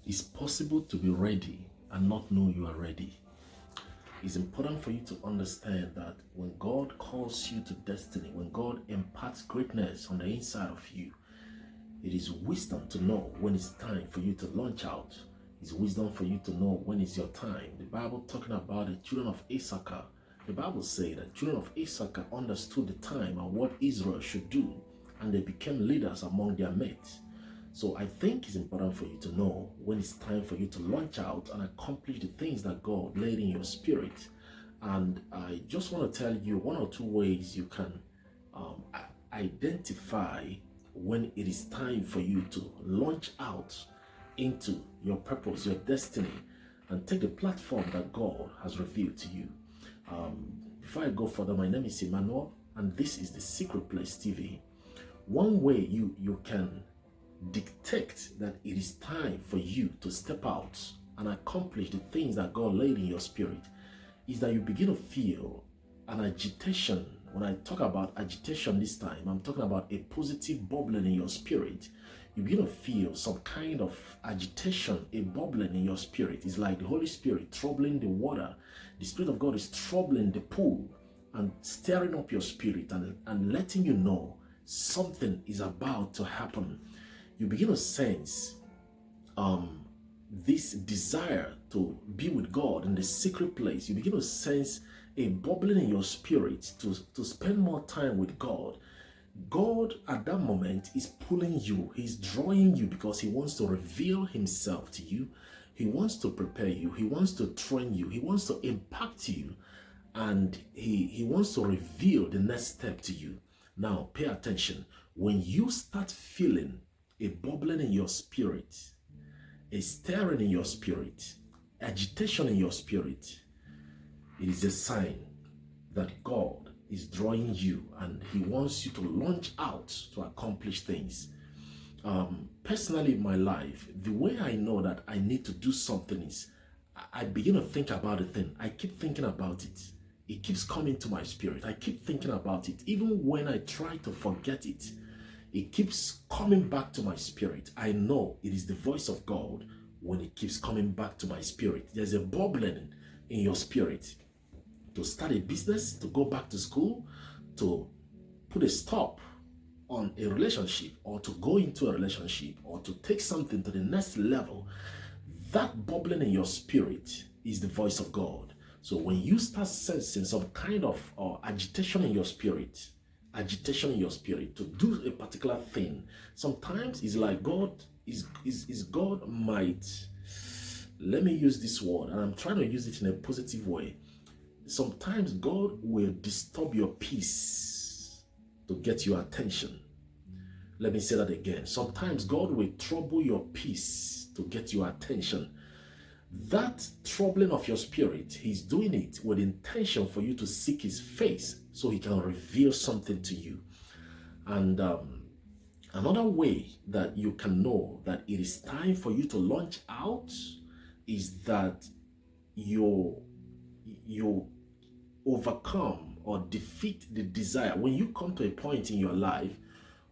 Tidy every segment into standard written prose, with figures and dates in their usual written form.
It's possible to be ready and not know you are ready. It's important for you to understand that when God calls you to destiny, when God imparts greatness on the inside of you, it is wisdom to know when it's time for you to launch out. It's wisdom for you to know when it's your time. The Bible talking about the children of Issachar. The Bible says that children of Issachar understood the time and what Israel should do, and they became leaders among their mates. So I think it's important for you to know when it's time for you to launch out and accomplish the things that God laid in your spirit. And I just want to tell you one or two ways you can identify when it is time for you to launch out into your purpose, your destiny, and take the platform that God has revealed to you. Before I go further, my name is Emmanuel, and this is the Secret Place TV. One way you can dictate that it is time for you to step out and accomplish the things that God laid in your spirit is that you begin to feel an agitation. When I talk about agitation this time, I'm talking about a positive bubbling in your spirit. You begin to feel some kind of agitation, a bubbling in your spirit. It's like the Holy Spirit troubling the water. The Spirit of God is troubling the pool and stirring up your spirit and letting you know something is about to happen. You begin to sense this desire to be with God in the secret place. You begin to sense a bubbling in your spirit to spend more time with God. God at that moment is pulling you. He's drawing you because he wants to reveal himself to you. He wants to prepare you. He wants to train you. He wants to impact you. And he wants to reveal the next step to you. Now, pay attention. When you start feeling a bubbling in your spirit, a stirring in your spirit, agitation in your spirit, it is a sign that God is drawing you and he wants you to launch out to accomplish things. Personally in my life, the way I know that I need to do something is I begin to think about the thing. I keep thinking about it. It keeps coming to my spirit. I keep thinking about it. Even when I try to forget it, it keeps coming back to my spirit. I know it is the voice of God when it keeps coming back to my spirit. There's a bubbling in your spirit to start a business, to go back to school, to put a stop on a relationship, or to go into a relationship, or to take something to the next level. That bubbling in your spirit is the voice of God. So when you start sensing some kind of agitation in your spirit to do a particular thing, sometimes it's like God God might, let me use this word, and I'm trying to use it in a positive way. Sometimes God will disturb your peace to get your attention. Let me say that again. Sometimes God will trouble your peace to get your attention. That troubling of your spirit, he's doing it with intention for you to seek his face so he can reveal something to you. And another way that you can know that it is time for you to launch out is that you overcome or defeat the desire. When you come to a point in your life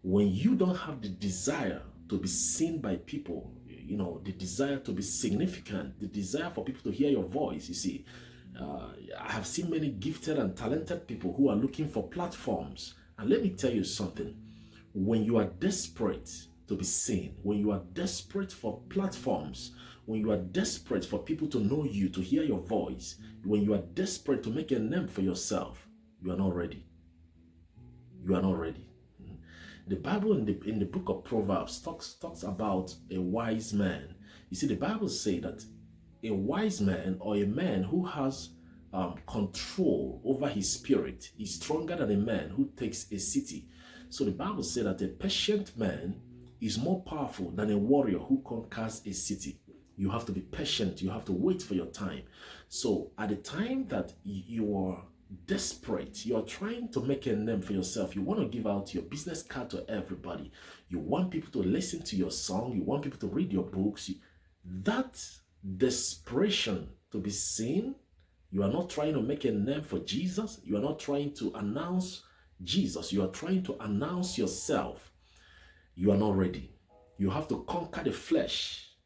when you don't have the desire to be seen by people, the desire to be significant, the desire for people to hear your voice. You see, I have seen many gifted and talented people who are looking for platforms. And let me tell you something. When you are desperate to be seen, when you are desperate for platforms, when you are desperate for people to know you, to hear your voice, when you are desperate to make a name for yourself, you are not ready. You are not ready. The Bible in the book of Proverbs talks about a wise man. You see, the Bible says that a wise man, or a man who has control over his spirit, is stronger than a man who takes a city. So the Bible says that a patient man is more powerful than a warrior who conquers a city. You have to be patient. You have to wait for your time. So at the time that you are desperate, you're trying to make a name for yourself, you want to give out your business card to everybody, you want people to listen to your song, you want people to read your books, that desperation to be seen, you are not trying to make a name for Jesus, you are not trying to announce Jesus, you are trying to announce yourself, you are not ready. You have to conquer the flesh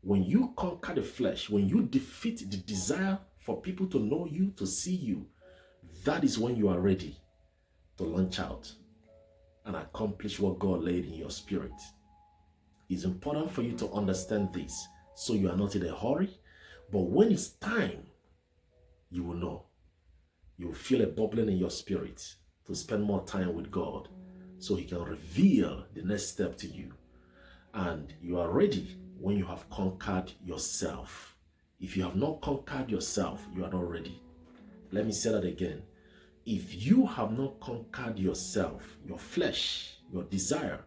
When you conquer the flesh, when you defeat the desire for people to know you, to see you, that is when you are ready to launch out and accomplish what God laid in your spirit. It's important for you to understand this so you are not in a hurry. But when it's time, you will know. You will feel a bubbling in your spirit to spend more time with God so He can reveal the next step to you. And you are ready when you have conquered yourself. If you have not conquered yourself, you are not ready. Let me say that again. If you have not conquered yourself, your flesh, your desire,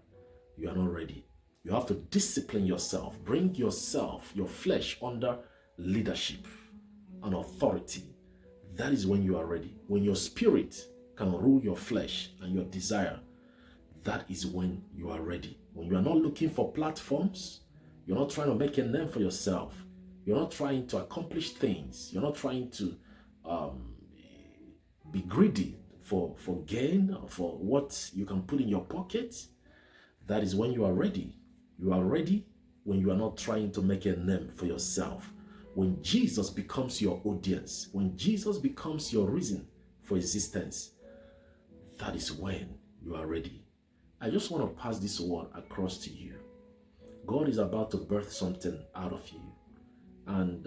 you are not ready. You have to discipline yourself, bring yourself, your flesh under leadership and authority. That is when you are ready. When your spirit can rule your flesh and your desire, that is when you are ready. When you are not looking for platforms, you're not trying to make a name for yourself. You're not trying to accomplish things. You're not trying to be greedy for gain or for what you can put in your pocket. That is when you are ready. You are ready when you are not trying to make a name for yourself. When Jesus becomes your audience, when Jesus becomes your reason for existence, that is when you are ready. I just want to pass this word across to you. God is about to birth something out of you. And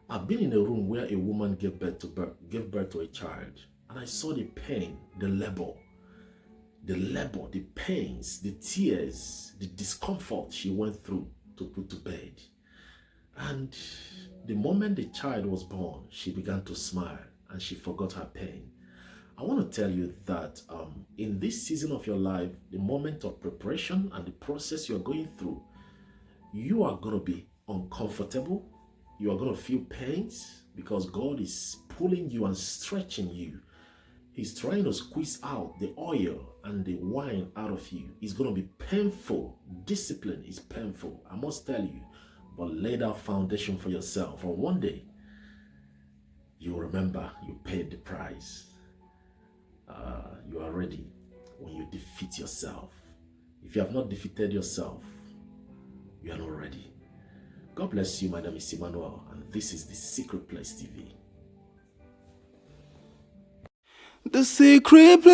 I've been in a room where a woman gave birth to a child. And I saw the pain, the labor, the pains, the tears, the discomfort she went through to put to bed. And the moment the child was born, she began to smile and she forgot her pain. I want to tell you that in this season of your life, the moment of preparation and the process you're going through, you are going to be uncomfortable. You are going to feel pains because God is pulling you and stretching you. He's trying to squeeze out the oil and the wine out of you. It's going to be painful. Discipline is painful, I must tell you. But lay that foundation for yourself. And one day, you'll remember you paid the price. You are ready when you defeat yourself. If you have not defeated yourself, you are not ready. God bless you. My name is Emmanuel, and this is The Secret Place TV. The Secret Place.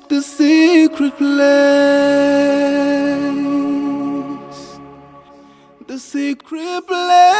The Secret Place. The Secret Place.